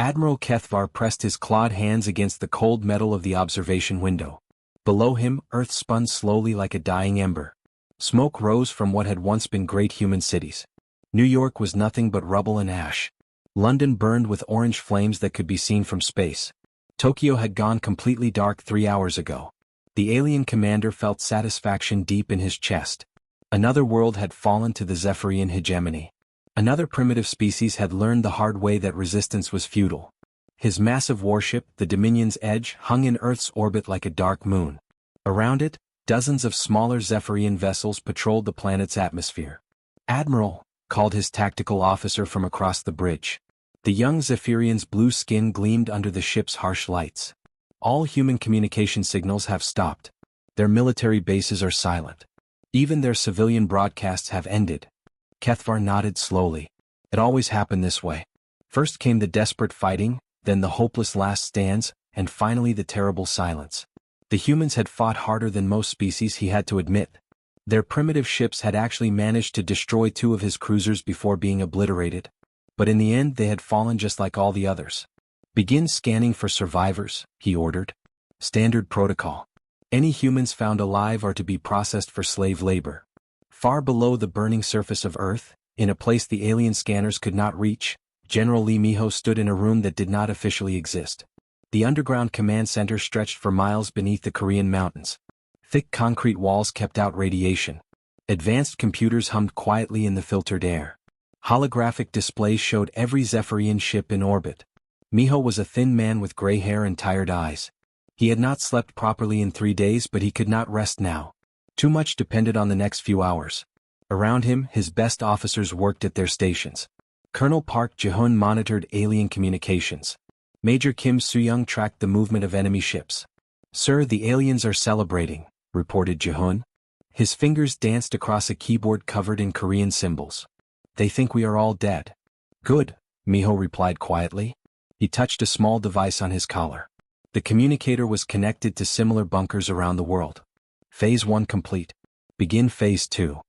Admiral Kethvar pressed his clawed hands against the cold metal of the observation window. Below him, Earth spun slowly like a dying ember. Smoke rose from what had once been great human cities. New York was nothing but rubble and ash. London burned with orange flames that could be seen from space. Tokyo had gone completely dark 3 hours ago. The alien commander felt satisfaction deep in his chest. Another world had fallen to the Zephyrian hegemony. Another primitive species had learned the hard way that resistance was futile. His massive warship, the Dominion's Edge, hung in Earth's orbit like a dark moon. Around it, dozens of smaller Zephyrian vessels patrolled the planet's atmosphere. "Admiral," called his tactical officer from across the bridge. The young Zephyrian's blue skin gleamed under the ship's harsh lights. "All human communication signals have stopped. Their military bases are silent. Even their civilian broadcasts have ended." Kethvar nodded slowly. It always happened this way. First came the desperate fighting, then the hopeless last stands, and finally the terrible silence. The humans had fought harder than most species, he had to admit. Their primitive ships had actually managed to destroy 2 of his cruisers before being obliterated. But in the end they had fallen just like all the others. "Begin scanning for survivors," he ordered. Standard protocol. Any humans found alive are to be processed for slave labor. Far below the burning surface of Earth, in a place the alien scanners could not reach, General Lee Miho stood in a room that did not officially exist. The underground command center stretched for miles beneath the Korean mountains. Thick concrete walls kept out radiation. Advanced computers hummed quietly in the filtered air. Holographic displays showed every Zephyrian ship in orbit. Miho was a thin man with gray hair and tired eyes. He had not slept properly in 3 days, but he could not rest now. Too much depended on the next few hours. Around him, his best officers worked at their stations. Colonel Park Ji-hoon monitored alien communications. Major Kim Soo-young tracked the movement of enemy ships. "Sir, the aliens are celebrating," reported Ji-hoon. His fingers danced across a keyboard covered in Korean symbols. "They think we are all dead." "Good," Miho replied quietly. He touched a small device on his collar. The communicator was connected to similar bunkers around the world. Phase 1 complete. Begin Phase 2.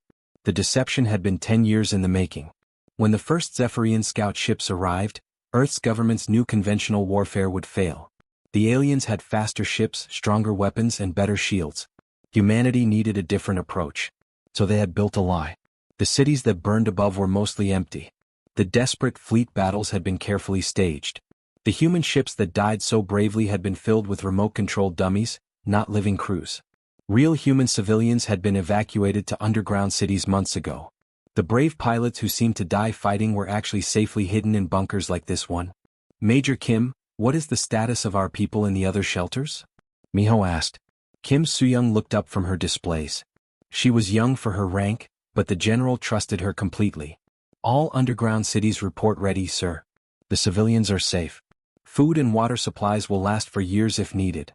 The deception had been 10 years in the making. When the first Zephyrian scout ships arrived, Earth's government's new conventional warfare would fail. The aliens had faster ships, stronger weapons, and better shields. Humanity needed a different approach. So they had built a lie. The cities that burned above were mostly empty. The desperate fleet battles had been carefully staged. The human ships that died so bravely had been filled with remote-controlled dummies, not living crews. Real human civilians had been evacuated to underground cities months ago. The brave pilots who seemed to die fighting were actually safely hidden in bunkers like this one. "Major Kim, what is the status of our people in the other shelters?" Miho asked. Kim Soo-young looked up from her displays. She was young for her rank, but the general trusted her completely. "All underground cities report ready, sir. The civilians are safe. Food and water supplies will last for years if needed."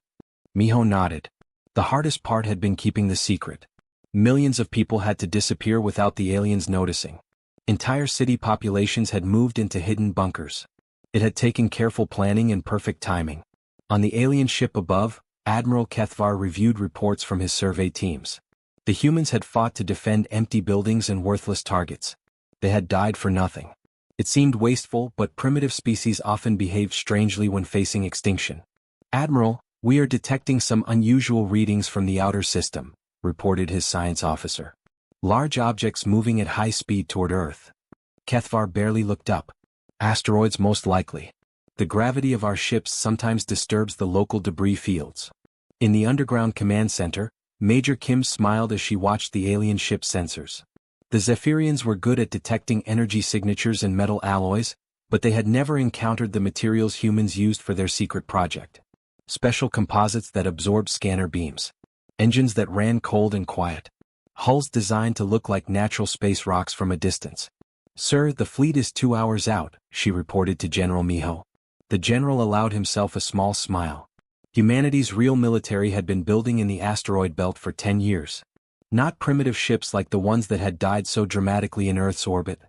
Miho nodded. The hardest part had been keeping the secret. Millions of people had to disappear without the aliens noticing. Entire city populations had moved into hidden bunkers. It had taken careful planning and perfect timing. On the alien ship above, Admiral Kethvar reviewed reports from his survey teams. The humans had fought to defend empty buildings and worthless targets. They had died for nothing. It seemed wasteful, but primitive species often behaved strangely when facing extinction. "Admiral, we are detecting some unusual readings from the outer system," reported his science officer. "Large objects moving at high speed toward Earth." Kethvar barely looked up. "Asteroids most likely. The gravity of our ships sometimes disturbs the local debris fields." In the underground command center, Major Kim smiled as she watched the alien ship sensors. The Zephyrians were good at detecting energy signatures and metal alloys, but they had never encountered the materials humans used for their secret project. Special composites that absorbed scanner beams. Engines that ran cold and quiet. Hulls designed to look like natural space rocks from a distance. "Sir, the fleet is 2 hours out," she reported to General Miho. The general allowed himself a small smile. Humanity's real military had been building in the asteroid belt for 10 years. Not primitive ships like the ones that had died so dramatically in Earth's orbit.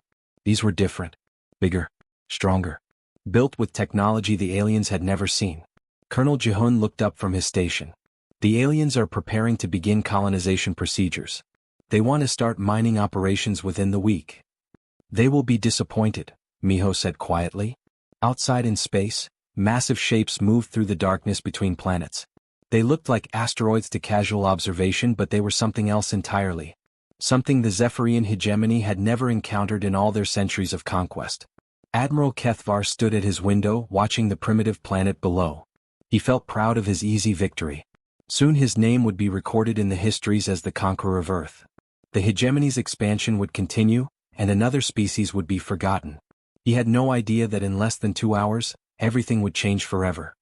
These were different. Bigger. Stronger. Built with technology the aliens had never seen. Colonel Ji-hoon looked up from his station. "The aliens are preparing to begin colonization procedures. They want to start mining operations within the week." "They will be disappointed," Miho said quietly. Outside in space, massive shapes moved through the darkness between planets. They looked like asteroids to casual observation, but they were something else entirely. Something the Zephyrian hegemony had never encountered in all their centuries of conquest. Admiral Kethvar stood at his window watching the primitive planet below. He felt proud of his easy victory. Soon his name would be recorded in the histories as the conqueror of Earth. The hegemony's expansion would continue, and another species would be forgotten. He had no idea that in less than 2 hours, everything would change forever.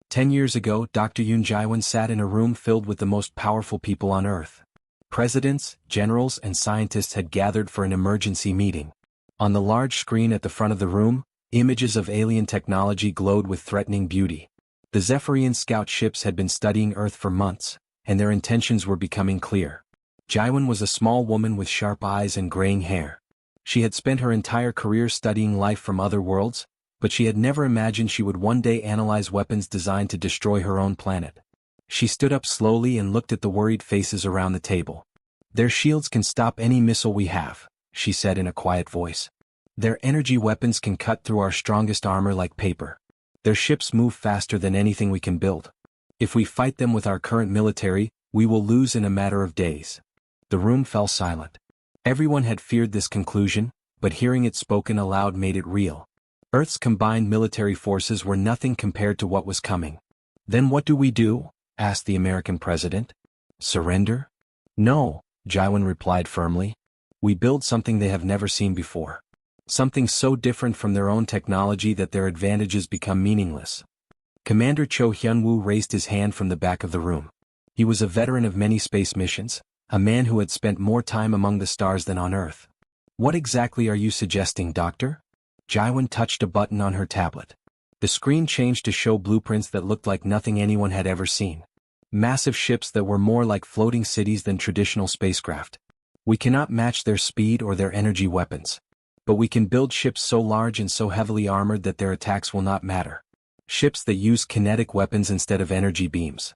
10 years ago, Dr. Yoon Jae-won sat in a room filled with the most powerful people on Earth. Presidents, generals, and scientists had gathered for an emergency meeting. On the large screen at the front of the room, images of alien technology glowed with threatening beauty. The Zephyrian scout ships had been studying Earth for months, and their intentions were becoming clear. Jae-won was a small woman with sharp eyes and graying hair. She had spent her entire career studying life from other worlds, but she had never imagined she would one day analyze weapons designed to destroy her own planet. She stood up slowly and looked at the worried faces around the table. "Their shields can stop any missile we have," she said in a quiet voice. "Their energy weapons can cut through our strongest armor like paper. Their ships move faster than anything we can build. If we fight them with our current military, we will lose in a matter of days." The room fell silent. Everyone had feared this conclusion, but hearing it spoken aloud made it real. Earth's combined military forces were nothing compared to what was coming. "Then what do we do?" asked the American president. "Surrender?" "No," Jae-won replied firmly. "We build something they have never seen before. Something so different from their own technology that their advantages become meaningless." Commander Cho Hyun-woo raised his hand from the back of the room. He was a veteran of many space missions, a man who had spent more time among the stars than on Earth. "What exactly are you suggesting, Doctor?" Jae-won touched a button on her tablet. The screen changed to show blueprints that looked like nothing anyone had ever seen. Massive ships that were more like floating cities than traditional spacecraft. "We cannot match their speed or their energy weapons. But we can build ships so large and so heavily armored that their attacks will not matter. Ships that use kinetic weapons instead of energy beams."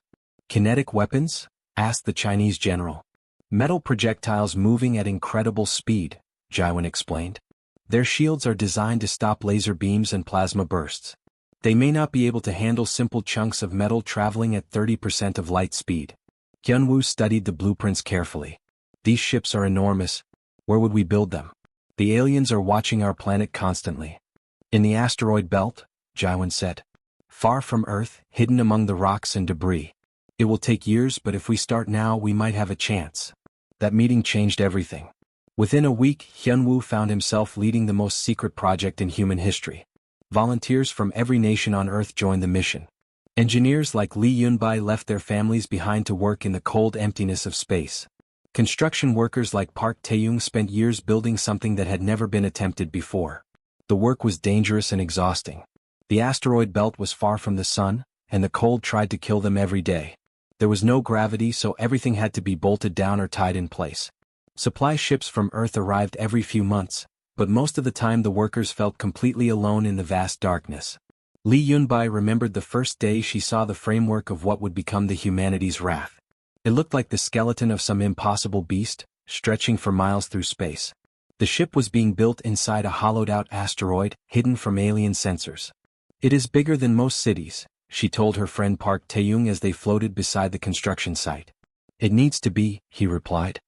"Kinetic weapons?" asked the Chinese general. "Metal projectiles moving at incredible speed," Jae-won explained. "Their shields are designed to stop laser beams and plasma bursts. They may not be able to handle simple chunks of metal traveling at 30% of light speed." Hyun-woo studied the blueprints carefully. "These ships are enormous. Where would we build them? The aliens are watching our planet constantly." "In the asteroid belt," Jae-won said. "Far from Earth, hidden among the rocks and debris. It will take years, but if we start now we might have a chance." That meeting changed everything. Within a week, Hyun-woo found himself leading the most secret project in human history. Volunteers from every nation on Earth joined the mission. Engineers like Lee Yun-bai left their families behind to work in the cold emptiness of space. Construction workers like Park Tae-young spent years building something that had never been attempted before. The work was dangerous and exhausting. The asteroid belt was far from the sun, and the cold tried to kill them every day. There was no gravity, so everything had to be bolted down or tied in place. Supply ships from Earth arrived every few months, but most of the time the workers felt completely alone in the vast darkness. Lee Yun-bai remembered the first day she saw the framework of what would become the humanity's wrath. It looked like the skeleton of some impossible beast, stretching for miles through space. The ship was being built inside a hollowed-out asteroid, hidden from alien sensors. "It is bigger than most cities," she told her friend Park Tae-young as they floated beside the construction site. "It needs to be," he replied.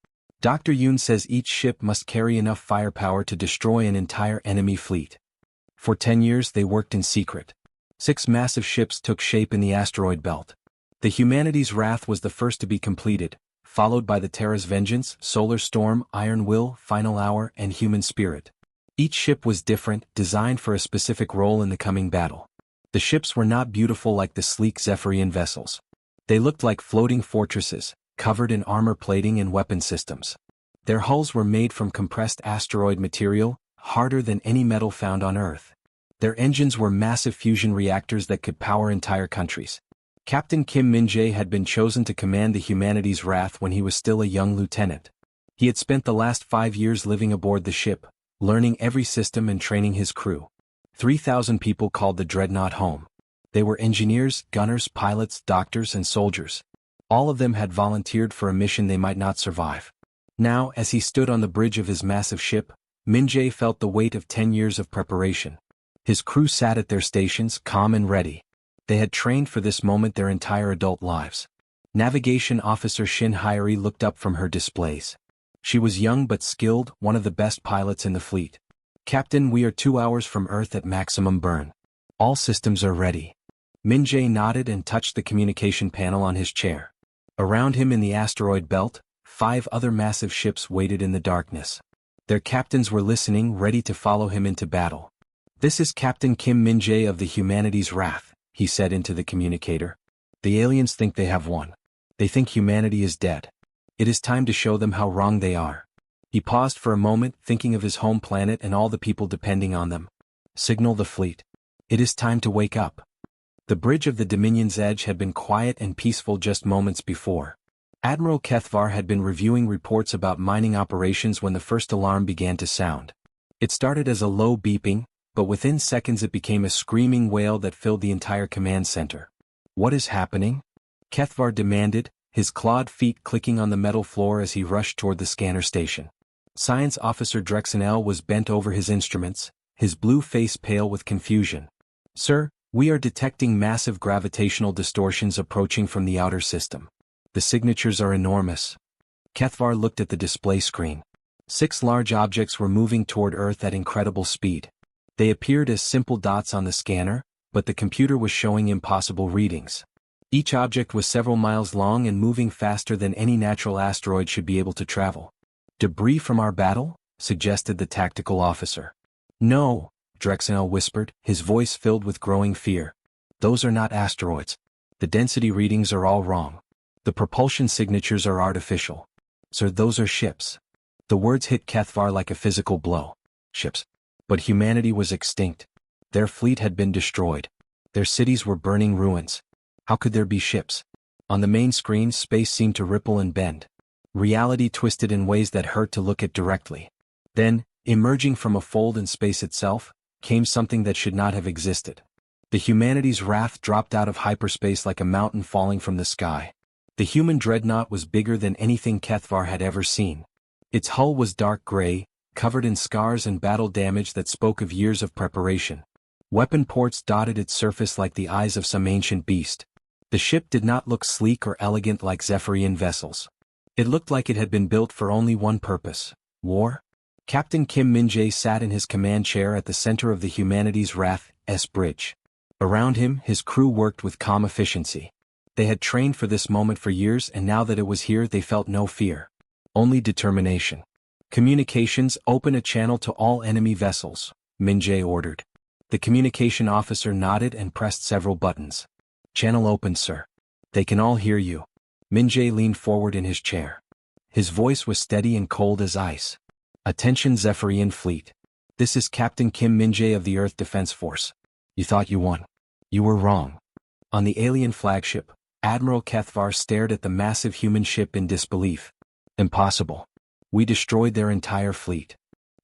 "Dr. Yoon says each ship must carry enough firepower to destroy an entire enemy fleet." For 10 years they worked in secret. 6 massive ships took shape in the asteroid belt. The humanity's wrath was the first to be completed, followed by the Terra's Vengeance, Solar Storm, Iron Will, Final Hour, and Human Spirit. Each ship was different, designed for a specific role in the coming battle. The ships were not beautiful like the sleek Zephyrian vessels. They looked like floating fortresses, covered in armor plating and weapon systems. Their hulls were made from compressed asteroid material, harder than any metal found on Earth. Their engines were massive fusion reactors that could power entire countries. Captain Kim Min-jae had been chosen to command the humanity's wrath when he was still a young lieutenant. He had spent the last 5 years living aboard the ship, learning every system and training his crew. 3,000 people called the Dreadnought home. They were engineers, gunners, pilots, doctors, and soldiers. All of them had volunteered for a mission they might not survive. Now, as he stood on the bridge of his massive ship, Min-jae felt the weight of 10 years of preparation. His crew sat at their stations, calm and ready. They had trained for this moment their entire adult lives. Navigation Officer Shin Hyori looked up from her displays. She was young but skilled, one of the best pilots in the fleet. "Captain, we are 2 hours from Earth at maximum burn. All systems are ready." Min-jae nodded and touched the communication panel on his chair. Around him in the asteroid belt, 5 other massive ships waited in the darkness. Their captains were listening, ready to follow him into battle. "This is Captain Kim Min-jae of the Humanity's Wrath," he said into the communicator. "The aliens think they have won. They think humanity is dead. It is time to show them how wrong they are." He paused for a moment, thinking of his home planet and all the people depending on them. "Signal the fleet. It is time to wake up." The bridge of the Dominion's edge had been quiet and peaceful just moments before. Admiral Kethvar had been reviewing reports about mining operations when the first alarm began to sound. It started as a low beeping, but within seconds it became a screaming wail that filled the entire command center. "What is happening?" Kethvar demanded, his clawed feet clicking on the metal floor as he rushed toward the scanner station. Science Officer Drexenel was bent over his instruments, his blue face pale with confusion. "Sir, we are detecting massive gravitational distortions approaching from the outer system. The signatures are enormous." Kethvar looked at the display screen. 6 large objects were moving toward Earth at incredible speed. They appeared as simple dots on the scanner, but the computer was showing impossible readings. Each object was several miles long and moving faster than any natural asteroid should be able to travel. "Debris from our battle?" suggested the tactical officer. "No," Drexenel whispered, his voice filled with growing fear. "Those are not asteroids. The density readings are all wrong. The propulsion signatures are artificial. Sir, those are ships." The words hit Kethvar like a physical blow. Ships. But humanity was extinct. Their fleet had been destroyed. Their cities were burning ruins. How could there be ships? On the main screen, space seemed to ripple and bend. Reality twisted in ways that hurt to look at directly. Then, emerging from a fold in space itself, came something that should not have existed. The Humanity's Wrath dropped out of hyperspace like a mountain falling from the sky. The human dreadnought was bigger than anything Kethvar had ever seen. Its hull was dark gray, covered in scars and battle damage that spoke of years of preparation. Weapon ports dotted its surface like the eyes of some ancient beast. The ship did not look sleek or elegant like Zephyrian vessels. It looked like it had been built for only one purpose: war. Captain Kim Min-jae sat in his command chair at the center of the Humanity's Wrath's bridge. Around him, his crew worked with calm efficiency. They had trained for this moment for years, and now that it was here they felt no fear. Only determination. "Communications, open a channel to all enemy vessels," Min-jae ordered. The communication officer nodded and pressed several buttons. "Channel open, sir. They can all hear you." Min-jae leaned forward in his chair. His voice was steady and cold as ice. "Attention Zephyrian fleet. This is Captain Kim Min-jae of the Earth Defense Force. You thought you won. You were wrong." On the alien flagship, Admiral Kethvar stared at the massive human ship in disbelief. "Impossible. We destroyed their entire fleet."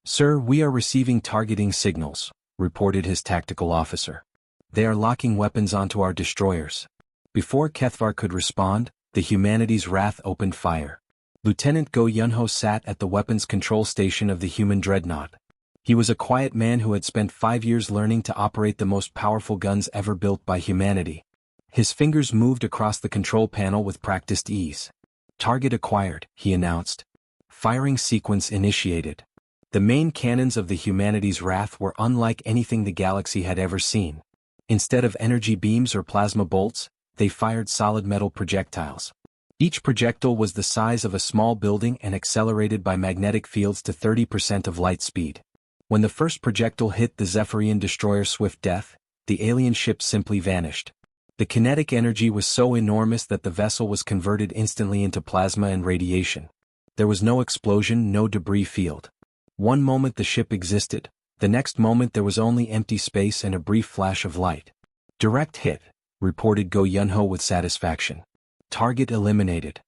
"Sir, we are receiving targeting signals," reported his tactical officer. "They are locking weapons onto our destroyers." Before Kethvar could respond, the Humanity's Wrath opened fire. Lieutenant Go Yunho sat at the weapons control station of the human dreadnought. He was a quiet man who had spent 5 years learning to operate the most powerful guns ever built by humanity. His fingers moved across the control panel with practiced ease. "Target acquired," he announced. Firing sequence initiated. The main cannons of the Humanity's Wrath were unlike anything the galaxy had ever seen. Instead of energy beams or plasma bolts, they fired solid metal projectiles. Each projectile was the size of a small building and accelerated by magnetic fields to 30% of light speed. When the first projectile hit the Zephyrian destroyer Swift Death, the alien ship simply vanished. The kinetic energy was so enormous that the vessel was converted instantly into plasma and radiation. There was no explosion, no debris field. One moment the ship existed, the next moment there was only empty space and a brief flash of light. "Direct hit," reported Go Yunho with satisfaction. "Target eliminated."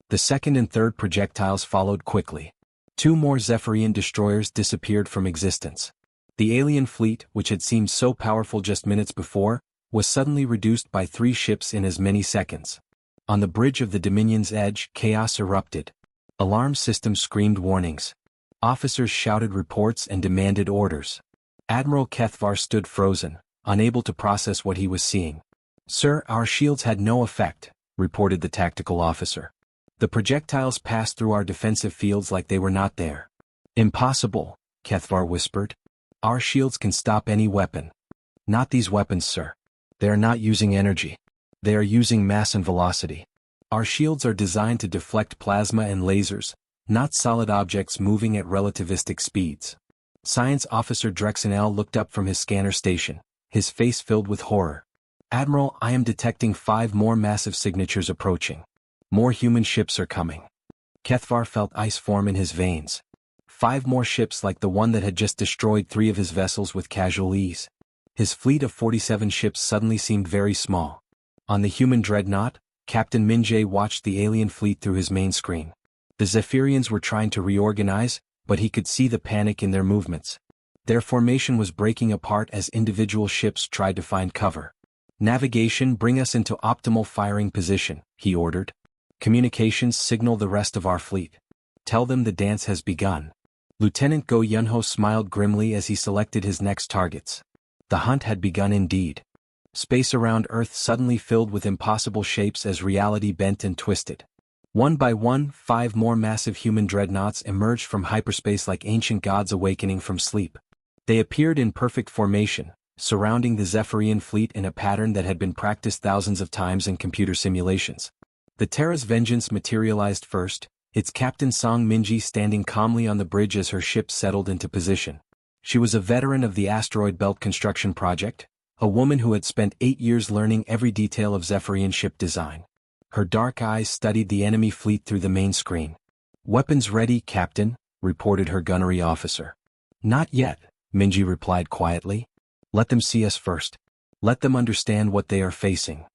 The second and third projectiles followed quickly. 2 more Zephyrian destroyers disappeared from existence. The alien fleet, which had seemed so powerful just minutes before, was suddenly reduced by 3 ships in as many seconds. On the bridge of the Dominion's edge, chaos erupted. Alarm systems screamed warnings. Officers shouted reports and demanded orders. Admiral Kethvar stood frozen, unable to process what he was seeing. "Sir, our shields had no effect," reported the tactical officer. "The projectiles passed through our defensive fields like they were not there." "Impossible," Kethvar whispered. "Our shields can stop any weapon." "Not these weapons, sir. They are not using energy. They are using mass and velocity. Our shields are designed to deflect plasma and lasers, not solid objects moving at relativistic speeds." Science Officer Drexenel looked up from his scanner station, his face filled with horror. "Admiral, I am detecting 5 more massive signatures approaching. More human ships are coming." Kethvar felt ice form in his veins. 5 more ships like the one that had just destroyed 3 of his vessels with casual ease. His fleet of 47 ships suddenly seemed very small. On the human dreadnought, Captain Minjay watched the alien fleet through his main screen. The Zephyrians were trying to reorganize, but he could see the panic in their movements. Their formation was breaking apart as individual ships tried to find cover. "Navigation, bring us into optimal firing position," he ordered. "Communications, signal the rest of our fleet. Tell them the dance has begun." Lieutenant Go Yunho smiled grimly as he selected his next targets. The hunt had begun indeed. Space around Earth suddenly filled with impossible shapes as reality bent and twisted. One by one, 5 more massive human dreadnoughts emerged from hyperspace like ancient gods awakening from sleep. They appeared in perfect formation, surrounding the Zephyrian fleet in a pattern that had been practiced thousands of times in computer simulations. The Terra's Vengeance materialized first, its captain Song Minji standing calmly on the bridge as her ship settled into position. She was a veteran of the asteroid belt construction project, a woman who had spent 8 years learning every detail of Zephyrian ship design. Her dark eyes studied the enemy fleet through the main screen. "Weapons ready, Captain," reported her gunnery officer. "Not yet," Minji replied quietly. "Let them see us first. Let them understand what they are facing."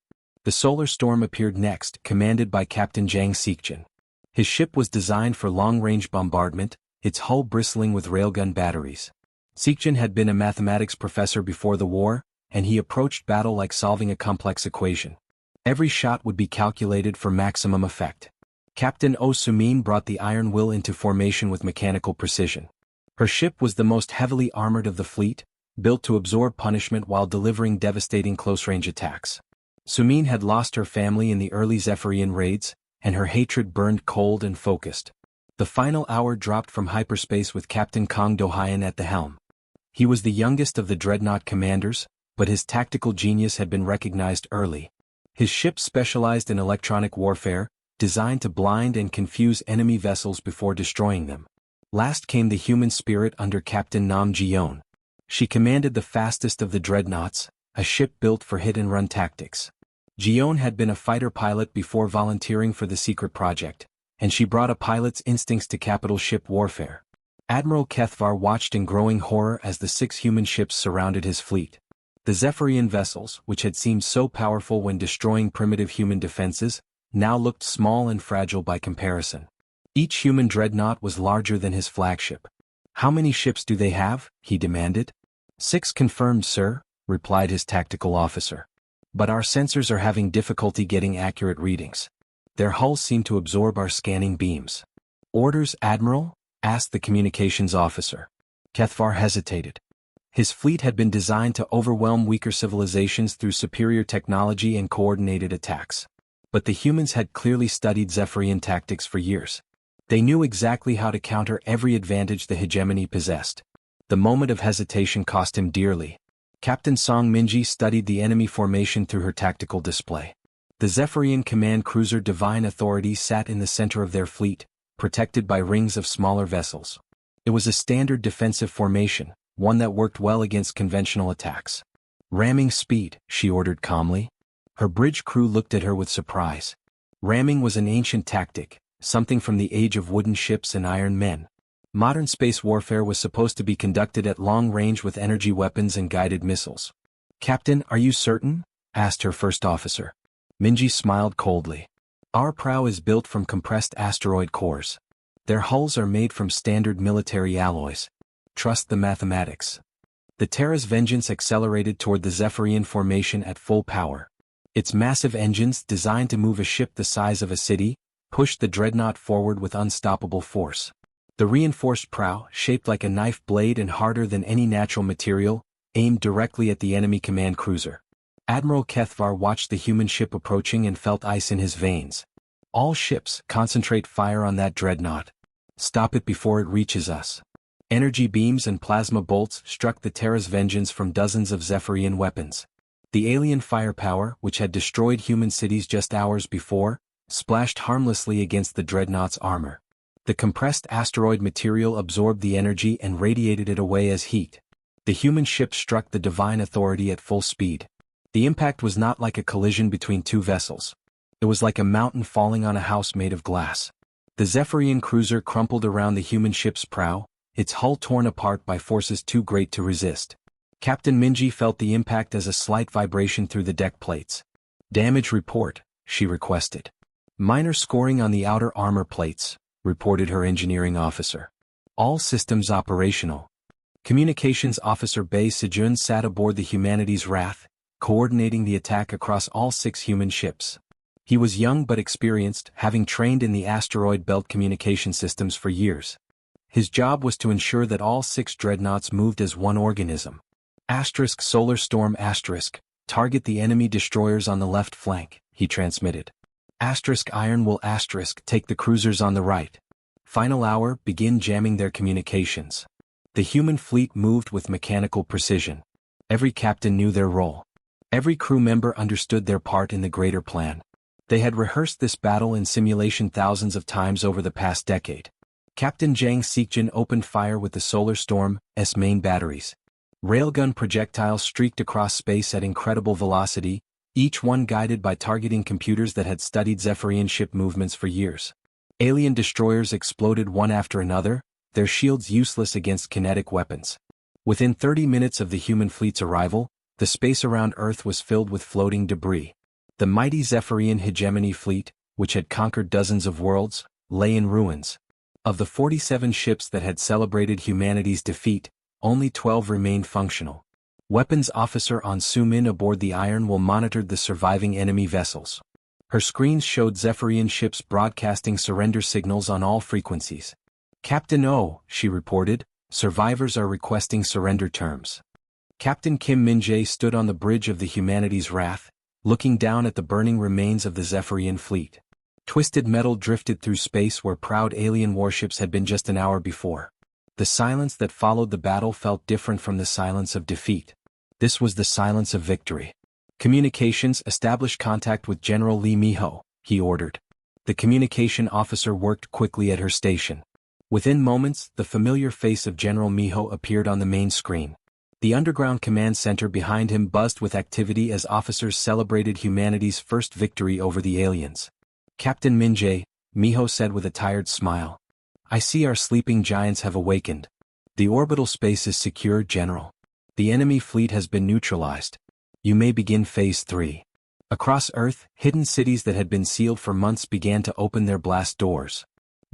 The solar storm appeared next, commanded by Captain Jang Seekjin. His ship was designed for long-range bombardment, its hull bristling with railgun batteries. Seekjin had been a mathematics professor before the war, and he approached battle like solving a complex equation. Every shot would be calculated for maximum effect. Captain Oh Sumin brought the Iron Will into formation with mechanical precision. Her ship was the most heavily armored of the fleet, built to absorb punishment while delivering devastating close-range attacks. Sumin had lost her family in the early Zephyrian raids, and her hatred burned cold and focused. The final hour dropped from hyperspace with Captain Kong Do-hyun at the helm. He was the youngest of the Dreadnought commanders, but his tactical genius had been recognized early. His ship specialized in electronic warfare, designed to blind and confuse enemy vessels before destroying them. Last came the human spirit under Captain Nam Ji-yeon. She commanded the fastest of the Dreadnoughts, a ship built for hit-and-run tactics. Ji-yeon had been a fighter pilot before volunteering for the secret project, and she brought a pilot's instincts to capital ship warfare. Admiral Kethvar watched in growing horror as the 6 human ships surrounded his fleet. The Zephyrian vessels, which had seemed so powerful when destroying primitive human defenses, now looked small and fragile by comparison. Each human dreadnought was larger than his flagship. "How many ships do they have?" he demanded. 6 confirmed, sir," replied his tactical officer. "But our sensors are having difficulty getting accurate readings. Their hulls seem to absorb our scanning beams." "Orders, Admiral?" asked the communications officer. Kethvar hesitated. His fleet had been designed to overwhelm weaker civilizations through superior technology and coordinated attacks. But the humans had clearly studied Zephyrian tactics for years. They knew exactly how to counter every advantage the hegemony possessed. The moment of hesitation cost him dearly. Captain Song Minji studied the enemy formation through her tactical display. The Zephyrian command cruiser Divine Authority sat in the center of their fleet, protected by rings of smaller vessels. It was a standard defensive formation, one that worked well against conventional attacks. "Ramming speed," she ordered calmly. Her bridge crew looked at her with surprise. Ramming was an ancient tactic, something from the age of wooden ships and iron men. Modern space warfare was supposed to be conducted at long range with energy weapons and guided missiles. "Captain, are you certain?" asked her first officer. Minji smiled coldly. "Our prow is built from compressed asteroid cores. Their hulls are made from standard military alloys. Trust the mathematics." The Terra's Vengeance accelerated toward the Zephyrian formation at full power. Its massive engines, designed to move a ship the size of a city, pushed the dreadnought forward with unstoppable force. The reinforced prow, shaped like a knife blade and harder than any natural material, aimed directly at the enemy command cruiser. Admiral Kethvar watched the human ship approaching and felt ice in his veins. All ships, concentrate fire on that dreadnought. Stop it before it reaches us. Energy beams and plasma bolts struck the Terra's vengeance from dozens of Zephyrian weapons. The alien firepower, which had destroyed human cities just hours before, splashed harmlessly against the dreadnought's armor. The compressed asteroid material absorbed the energy and radiated it away as heat. The human ship struck the divine authority at full speed. The impact was not like a collision between two vessels. It was like a mountain falling on a house made of glass. The Zephyrian cruiser crumpled around the human ship's prow, its hull torn apart by forces too great to resist. Captain Minji felt the impact as a slight vibration through the deck plates. "Damage report," she requested. "Minor scoring on the outer armor plates," reported her engineering officer. "All systems operational." Communications Officer Bei Sejun sat aboard the Humanity's Wrath, coordinating the attack across all 6 human ships. He was young but experienced, having trained in the asteroid belt communication systems for years. His job was to ensure that all 6 dreadnoughts moved as one organism. Solar Storm *, target the enemy destroyers on the left flank, he transmitted. Iron will *, take the cruisers on the right. Final hour, begin jamming their communications. The human fleet moved with mechanical precision. Every captain knew their role. Every crew member understood their part in the greater plan. They had rehearsed this battle in simulation thousands of times over the past decade. Captain Zhang Xijin opened fire with the Solar Storm's main batteries. Railgun projectiles streaked across space at incredible velocity, each one guided by targeting computers that had studied Zephyrian ship movements for years. Alien destroyers exploded one after another, their shields useless against kinetic weapons. Within 30 minutes of the human fleet's arrival, the space around Earth was filled with floating debris. The mighty Zephyrian hegemony fleet, which had conquered dozens of worlds, lay in ruins. Of the 47 ships that had celebrated humanity's defeat, only 12 remained functional. Weapons Officer On Su-min aboard the Iron Will monitored the surviving enemy vessels. Her screens showed Zephyrian ships broadcasting surrender signals on all frequencies. "Captain O," she reported, "survivors are requesting surrender terms." Captain Kim Min-jae stood on the bridge of the Humanity's Wrath, looking down at the burning remains of the Zephyrian fleet. Twisted metal drifted through space where proud alien warships had been just an hour before. The silence that followed the battle felt different from the silence of defeat. This was the silence of victory. "Communications, establish contact with General Lee Miho," he ordered. The communication officer worked quickly at her station. Within moments, the familiar face of General Miho appeared on the main screen. The underground command center behind him buzzed with activity as officers celebrated humanity's first victory over the aliens. "Captain Min-jae," Miho said with a tired smile. "I see our sleeping giants have awakened. The orbital space is secure, General. The enemy fleet has been neutralized. You may begin Phase 3. Across Earth, hidden cities that had been sealed for months began to open their blast doors.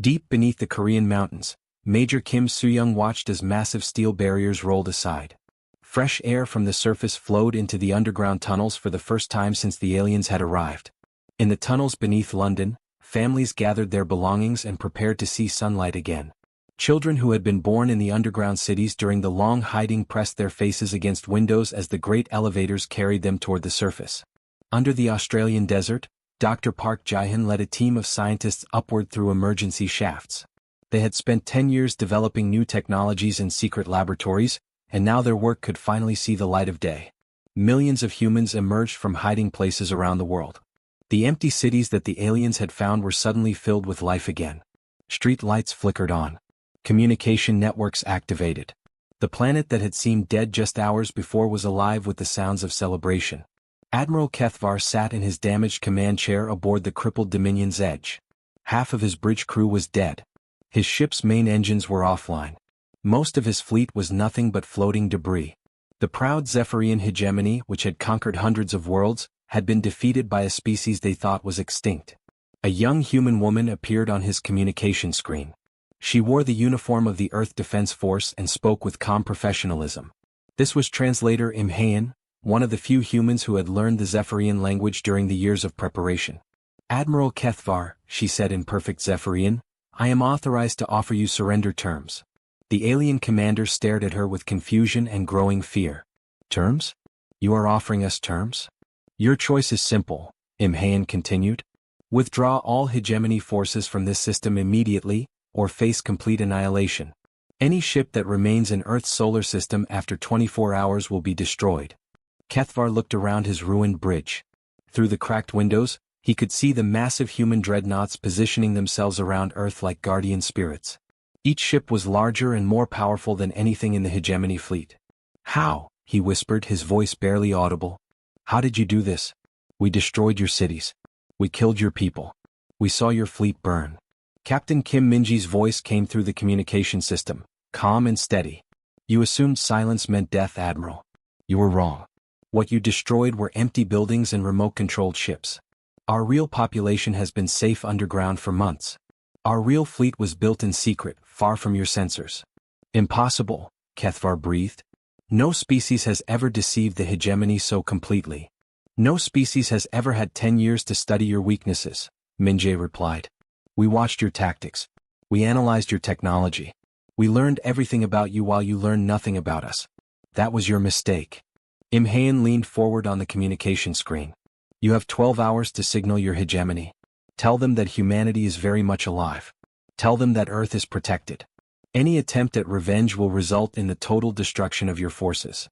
Deep beneath the Korean mountains, Major Kim Soo-young watched as massive steel barriers rolled aside. Fresh air from the surface flowed into the underground tunnels for the first time since the aliens had arrived. In the tunnels beneath London, families gathered their belongings and prepared to see sunlight again. Children who had been born in the underground cities during the long hiding pressed their faces against windows as the great elevators carried them toward the surface. Under the Australian desert, Dr. Park Jae-hyun led a team of scientists upward through emergency shafts. They had spent 10 years developing new technologies in secret laboratories, and now their work could finally see the light of day. Millions of humans emerged from hiding places around the world. The empty cities that the aliens had found were suddenly filled with life again. Street lights flickered on. Communication networks activated. The planet that had seemed dead just hours before was alive with the sounds of celebration. Admiral Kethvar sat in his damaged command chair aboard the crippled Dominion's Edge. Half of his bridge crew was dead. His ship's main engines were offline. Most of his fleet was nothing but floating debris. The proud Zephyrian hegemony, which had conquered hundreds of worlds, had been defeated by a species they thought was extinct. A young human woman appeared on his communication screen. She wore the uniform of the Earth Defense Force and spoke with calm professionalism. This was translator Im Haein, one of the few humans who had learned the Zephyrian language during the years of preparation. "Admiral Kethvar," she said in perfect Zephyrian, I am authorized to offer you surrender terms. The alien commander stared at her with confusion and growing fear. Terms? You are offering us terms? Your choice is simple, Imhayan continued. Withdraw all hegemony forces from this system immediately, or face complete annihilation. Any ship that remains in Earth's solar system after 24 hours will be destroyed. Kethvar looked around his ruined bridge. Through the cracked windows, he could see the massive human dreadnoughts positioning themselves around Earth like guardian spirits. Each ship was larger and more powerful than anything in the hegemony fleet. How? He whispered, his voice barely audible. How did you do this? We destroyed your cities. We killed your people. We saw your fleet burn. Captain Kim Minji's voice came through the communication system, calm and steady. You assumed silence meant death, Admiral. You were wrong. What you destroyed were empty buildings and remote-controlled ships. Our real population has been safe underground for months. Our real fleet was built in secret, far from your sensors. Impossible, Kethvar breathed. No species has ever deceived the hegemony so completely. No species has ever had 10 years to study your weaknesses, Minjay replied. We watched your tactics. We analyzed your technology. We learned everything about you while you learned nothing about us. That was your mistake. Imhayan leaned forward on the communication screen. You have 12 hours to signal your hegemony. Tell them that humanity is very much alive. Tell them that Earth is protected. Any attempt at revenge will result in the total destruction of your forces.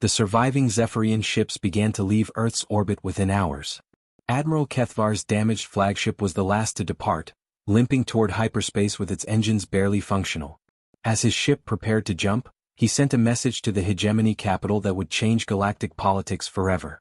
The surviving Zephyrian ships began to leave Earth's orbit within hours. Admiral Kethvar's damaged flagship was the last to depart, limping toward hyperspace with its engines barely functional. As his ship prepared to jump, he sent a message to the hegemony capital that would change galactic politics forever.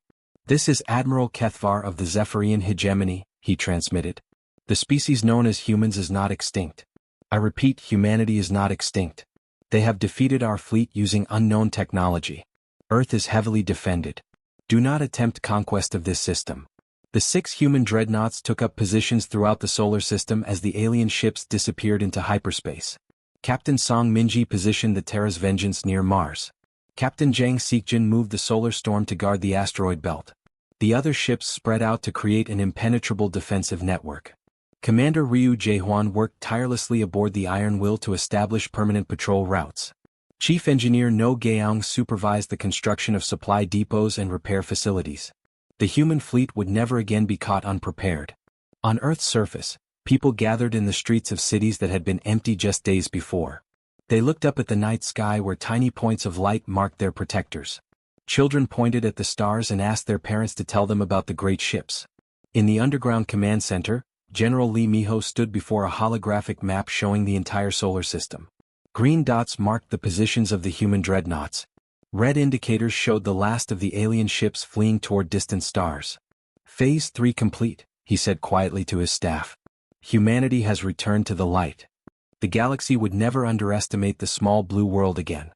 This is Admiral Kethvar of the Zephyrian hegemony, he transmitted. The species known as humans is not extinct. I repeat, humanity is not extinct. They have defeated our fleet using unknown technology. Earth is heavily defended. Do not attempt conquest of this system. The 6 human dreadnoughts took up positions throughout the solar system as the alien ships disappeared into hyperspace. Captain Song Minji positioned the Terra's Vengeance near Mars. Captain Zhang Seekjin moved the Solar Storm to guard the asteroid belt. The other ships spread out to create an impenetrable defensive network. Commander Ryu Jaehuan worked tirelessly aboard the Iron Will to establish permanent patrol routes. Chief Engineer No Gaeong supervised the construction of supply depots and repair facilities. The human fleet would never again be caught unprepared. On Earth's surface, people gathered in the streets of cities that had been empty just days before. They looked up at the night sky where tiny points of light marked their protectors. Children pointed at the stars and asked their parents to tell them about the great ships. In the underground command center, General Lee Miho stood before a holographic map showing the entire solar system. Green dots marked the positions of the human dreadnoughts. Red indicators showed the last of the alien ships fleeing toward distant stars. Phase 3 complete, he said quietly to his staff. Humanity has returned to the light. The galaxy would never underestimate the small blue world again.